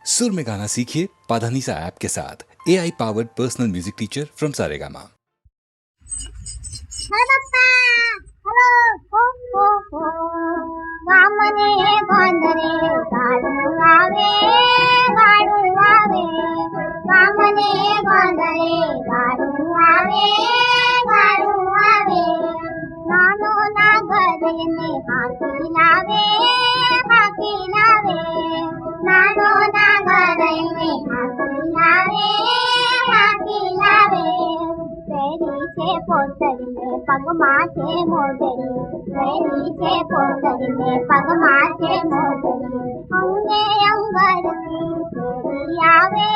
सुर में गाना सीखिए पाधानीसा ऐप के साथ AI powered personal music teacher from Saregama. Hello papa, hello हो गामने गोंदरे गाडू आवे गामने गोंदरे गाडू आवे नानो ना घरे में हाथी लावे नानो ना घरे में हाथी लावे पेरी छे पोतरी में पगमा छे मोजरी पेरी छे पोतरी में पगमा छे मोजरी अंगे अंगर की पेरी आवे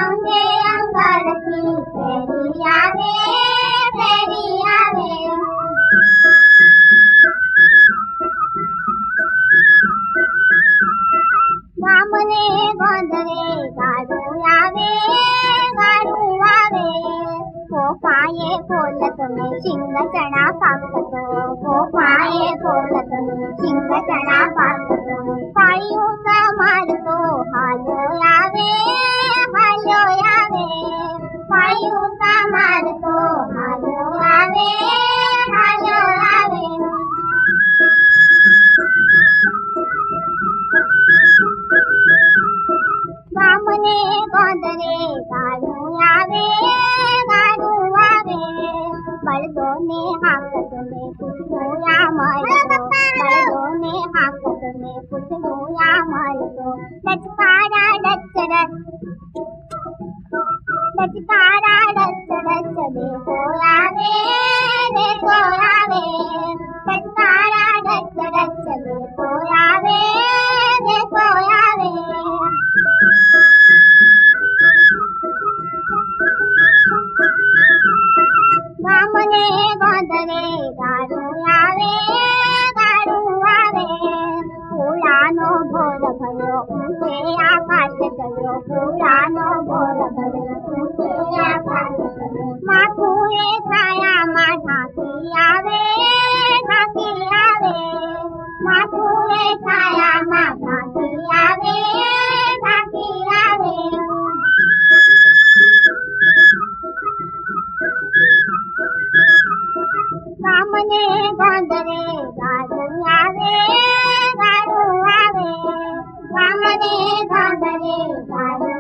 अंगे अंगर की पेरी आवे गामने गोंदरे गाडू आवे पाये कोलत में सिंग चना पाकतो पाये कोलत में सिंग चना पाकतो पायू का मारतो हालो आवे पायू का मारतो हालो आवे गामने गोंदरे गाडू आवे बड़दो ने हाकत में पुछो या मरदो बड़दो ने हाकत में पुछो या मरदो लचकारा डचरच देखो आवे लचकारा डचरच देखो आवे गामने गोंदरे गाडू आवे फूलानो भोर भरो ऊंचे आकाश चलो फूलानो भोर भरो ऊंचे आकाश चलो माथुए छाया मा ढाकी आवे माथुए छाया मा ढाकी आवे गामने गोंदरे गाडू आवे गामने गोंदरे गाडू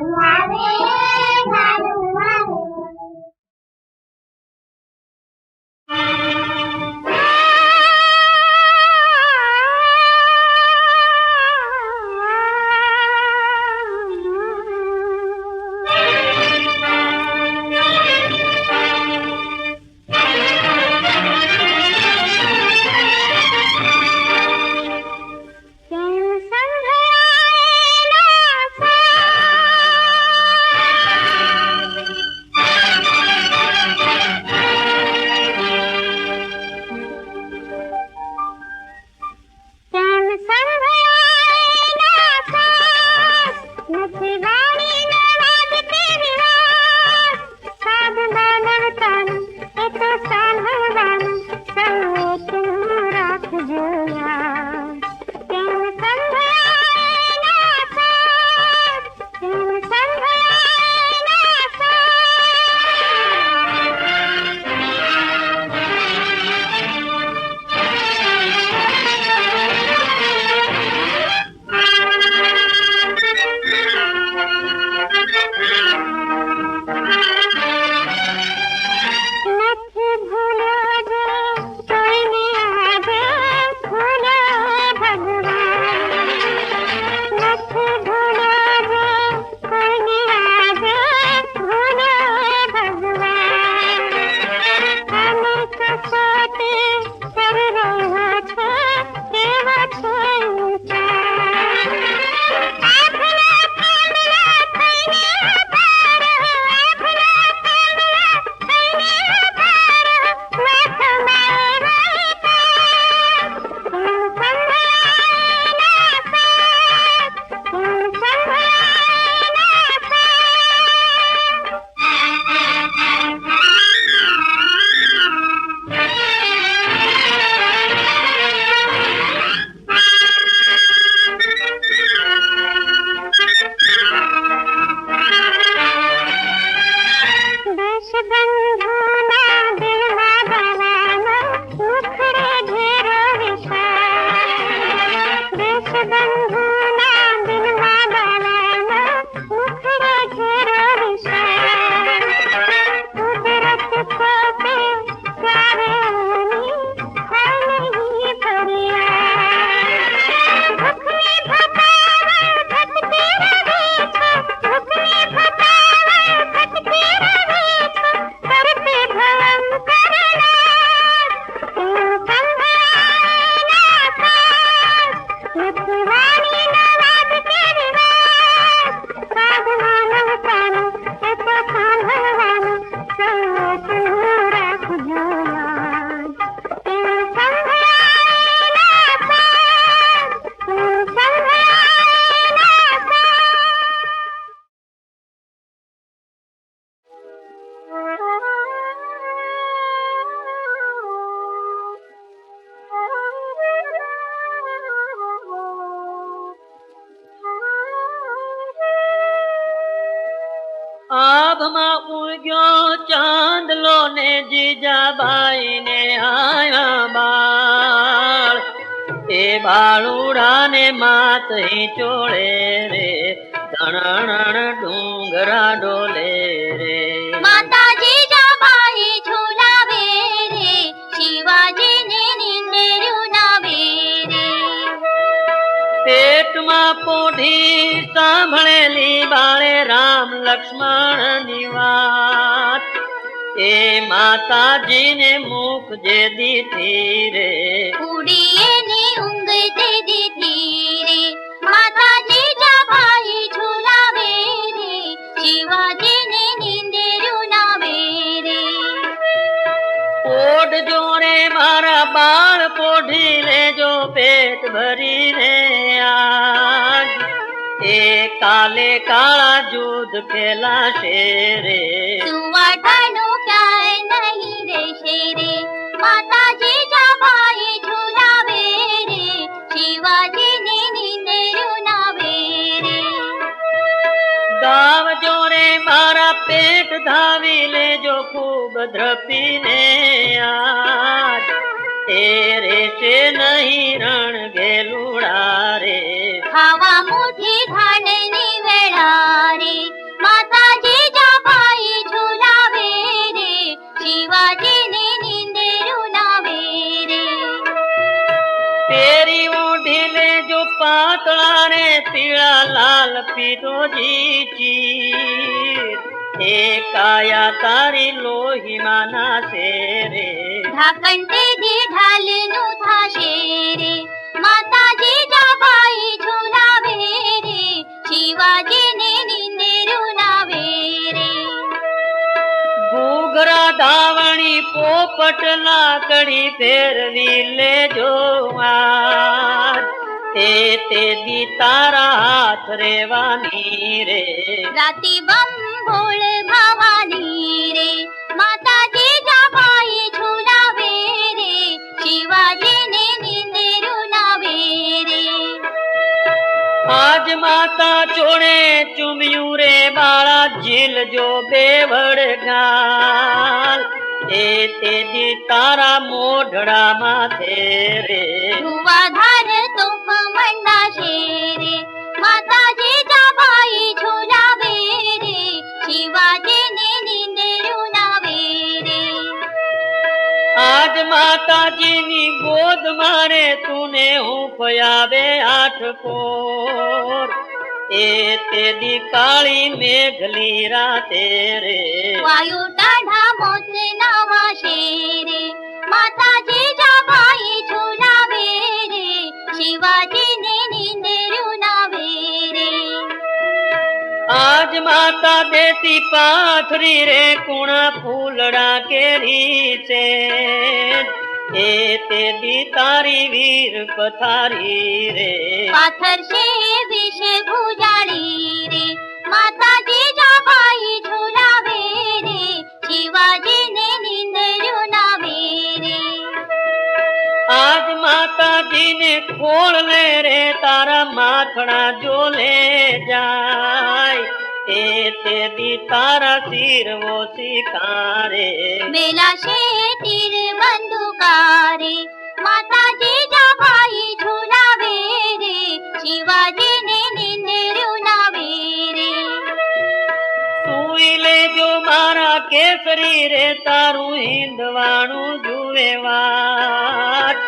આભમાં ઉગ્યો ચાંદલો ને જીજાબાઈ ને આયા બાળ એ બાળુડા ને માત ચોળે રે ધણણ ડુંગરા ડોલે રે માતાજી જાબાઈ ઝુલાવે રે શિવાજી ને નિંદેર્યું નાવે રે પેટમાં પોઢી સાંભળેલી બાળે રામ લક્ષ્મણ ની વાત એ માતાજીને મુખ જે દીધી રે ઉડીએ ને ઊંઘ તે દીધી રે માતાજી જાબાઈ ઝુલાવે રે શિવાજી ને નિંદેર્યું નાવે રે પોઢજો રે મારા બાળ પોઢી લેજો પેટ ભરીને આજ એ કાલે કાળા જુદ ખેલાશે રે સુવાટાનું ક્યાંય નહીં રહેશે રે માતાજી જાબાઈ ઝુલાવે રે શિવાજી ને નિંદેર્યું નાવે રે દાવજો રે મારા પેટ ધાવી લેજો ખૂબ ધ્રપીને આજ એ રેશે નહીં રણ ગેલુડા રે ખાવા મુઠી ધાનની વેળા રે માતાજી જાબાઈ ઝુલાવે રે શિવાજી ને નિંદેર્યું નાવે રે પેરી ઓઢી લેજો પાતળા રે પીળા લાલ પીરોજી ચીર એ કાયા તારી લોહીમાં નાશે રે ઢાકણ તે ઢાલનું થાશે રે માતાજી જાબાઈ ઝુલાવે રે શિવાજી ને નિંદેર્યું નાવે રે ઘૂઘરા ધાવણી પોપટ લાકડી ફેરવી લેજો આજ તે દી તારા હાથ રેવાની રે રાતી બંભોળ ભવાની રે માતાજી જાબાઈ ઝુલાવે રે શિવાજી ને નિંદેર્યું નાવે રે આજ માતા ચોણે ચુમ્યું રે બાળા ઝીલજો બેવડ ગાલ એ તે દી તારા મોઢડા માથે રે ધુવાધાર તોફ મંડાશે રે માતાજી જાબાઈ ઝુલાવે રે શિવાજી ને નિંદેર્યું નાવે રે આજ માતાજીની ગોદ મારે તુને હું પયાવે આઠ કોર એ તે દી કાળી મેઘલી રાતે રે વાયુ ટાઢા મોત નાવાશે રે માતાજી જાબાઈ ઝુલાવે રે શિવાજી ને નિંદેર્યું નાવે રે આજ માતા દેતી પાથરી રે કુણા ફૂલડા કેરી છે એ તે દી તારી વીર પથારી રે પાથર છે વિશે ભુજાળી રે માતાજી જાબાઈ ઝુલાવે રે શિવાજી ને નિંદેર્યું નાવે રે આજ માતાજીને ખોળ લે રે તારા માથડા જોલે જાય એ તે દી તારા શિરવો શિકારે મેલાશે તીર બંદુકારે માતાજી જાબાઈ ઝુલાવે રે કેસરી રે તારું હિંદવાણું જુએ વાત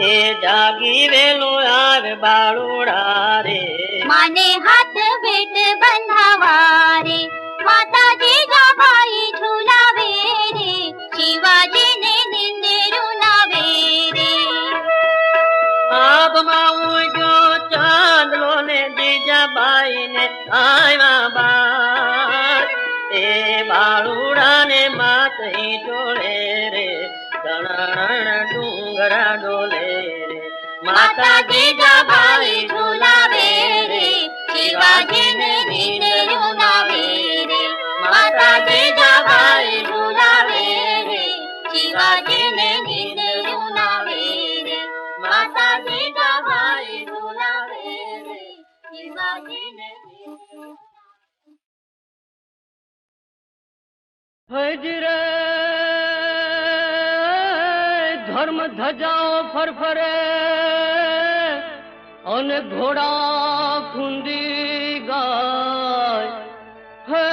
એ જાગી વેલો આવે બાળુડા રે માને હાથ ભેટ બંધાવા રે માતાજી જાભાઈ ઝુલાવે રે શિવાજીને નિંદેરું લાવે રે આબમાં ઉગ્યો ચાંદલો ને જીજાબાઈ ને આવ્યા બાર એ બાળુડા ને માતઈ જોડે રે દણાણ ડુંગરા ડોલે રે માતાજી જાભાઈ ઝુલાવે રે શિવાજીને નિંદેરું લાવે રે માતાજી જાભાઈ ઝુલાવે રે શિવાજીને નિંદેરું લાવે રે માતાજી જાભાઈ ઝુલાવે રે શિવાજીને હજરે ધર્મ ધજાઓ ફરફરે અને ઘોડા ખુંદી ગાય હે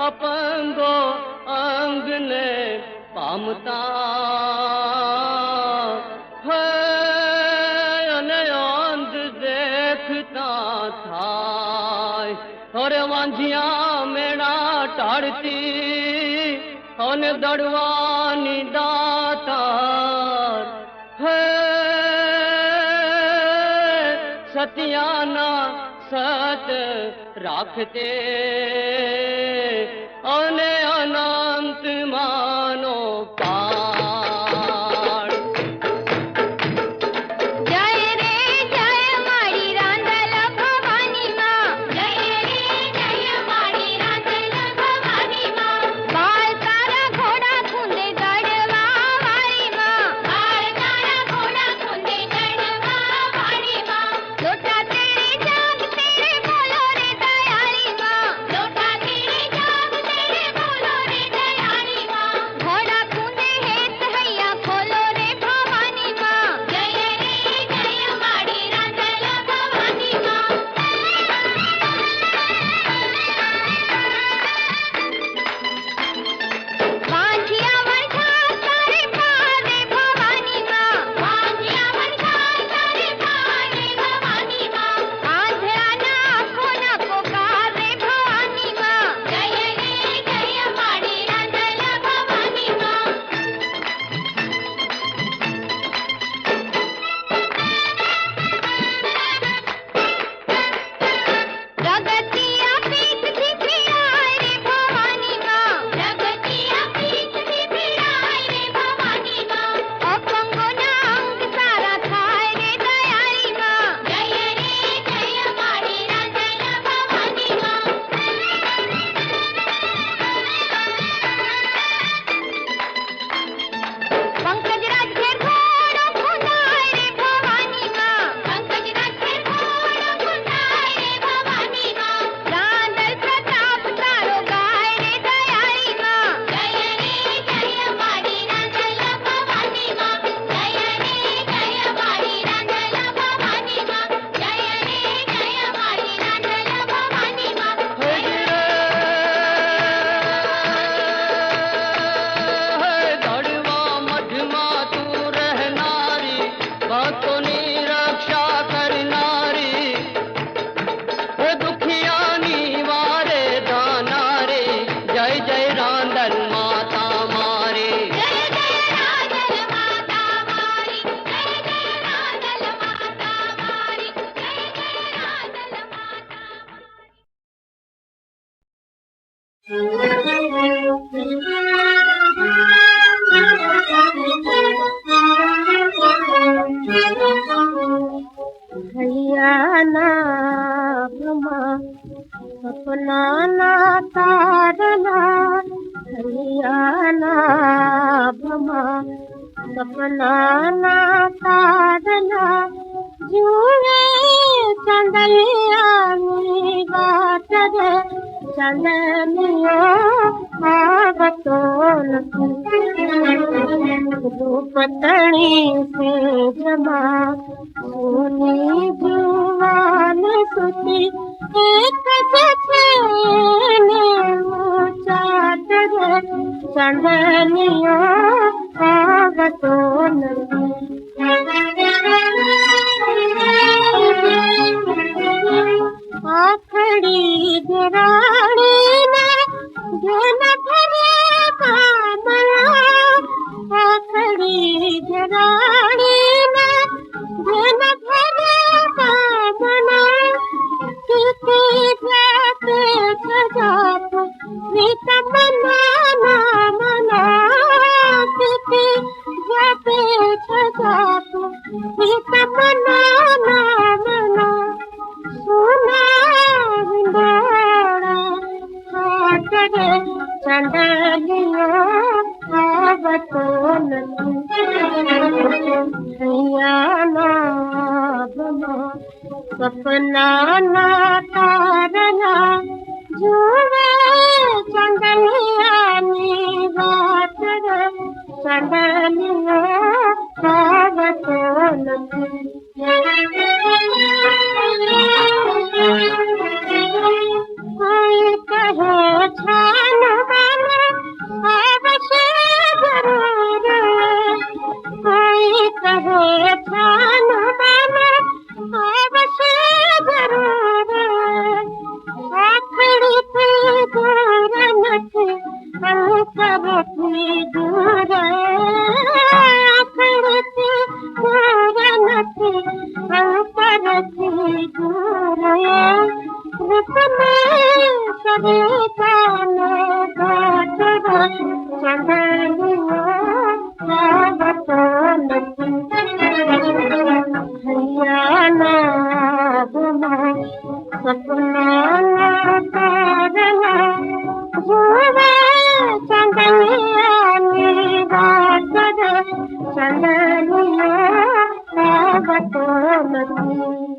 અપંગો અંગને પામતા હે અને અંધ દેખતા થાય અરે વાંઝિયા મેળા ટાળતી અને દડવાની દાતાર હે સતિયાના સત રાખતે અને અનંત માનો પાર જય રે જય મારી રાંદલ ભવાની માં જય રે જય મારી રાંદલ ભવાની માં બાળ તારા ઘોડા ખુંદે ગડવા વાળી માં બાળ તારા ઘોડા ખુંદે ગડવા વાળી માં લોટા તેરે જાગ તેરે બોલો રે દયાળી માં લોટા તેરે જાગ તેરે બોલો રે દયાળી માં ઘોડા ખુંદે હેત હૈયા ખોલો રે ભવાની માં જય રે જય મારી રાંદલ ભવાની માં વાંઝિયા વણઝાર તારે પારે ભવાની માં વાંઝિયા વણઝાર તારે પારે ભવાની માં આંધળાના આંખોના પોકાર રે ભવાની માં જય રે જય મારી રાંદલ ભવાની માં પ્રગતિયા પીઠથી પીરાય રે ભવાની માં પ્રગતિયા પીઠથી પીરાય રે ભવાની માં અપંગોના અંગ સારા થાય રે દયાળી માં જય રે જય મારી રાંદલ ભવાની માં પંકજ રાજે ઘોડો ખુંદાય રે ભવાની માં પંકજ રાજે ઘોડો ખુંદાય રે ભવાની માં રાંદલ પ્રતાપ તારો ગાય રે દયાળી માં જય રે જય મારી રાંદલ ભવાની માં જય રે જય મારી રાંદલ ભવાની માં જય રે જય મારી રાંદલ ભવાની માં દડવા મધમાં તું રહેનારી ભક્તોની રક્ષા કરનારી હે દુખિયાની વારે દાનારી જય જય રાંદલ માતા મારી જય જય રાંદલ માતા મારી જય જય રાંદલ માતા મારી જય જય રાંદલ હૈયાના ભમા સપનાના તારલા હૈયાના ભમા સપનાના તારલા જુએ ચંદલિયાની વાત રે ચંદલિયો આવતો નથી રૂપતણી સે જમા સોની જુવાન સુતી એક જ છે चंदनिया आवतो नहीं आखड़ी गिराड़ी ने घेन भरे कामला आखड़ी गिराड़ी ने घेन भरे कामला किसी जाते सजात नीत मना ना मना किसी जाते सजात नीत मना ना मना सुना हिंदोड़ा हाटरे चंदनिया आवतो नहीं ना बना सपना ना तारना जुए चंदनिया नी बात रे चंदनिया आवतो कोई कहे छान वाले अवश्य जरूर कोई कहे छान वाले अवश्य जरूर आखड़ी थी दूर नथी अंतर थी दूर आखड़ी थी दूर नथी अंतर थी दूर रूप में सरिता में घाट चंदनिया आवतो नहीं हैया ना बना सपना ना तारना जुए चंदनिया नी बात रे चंदनिया आवतो नहीं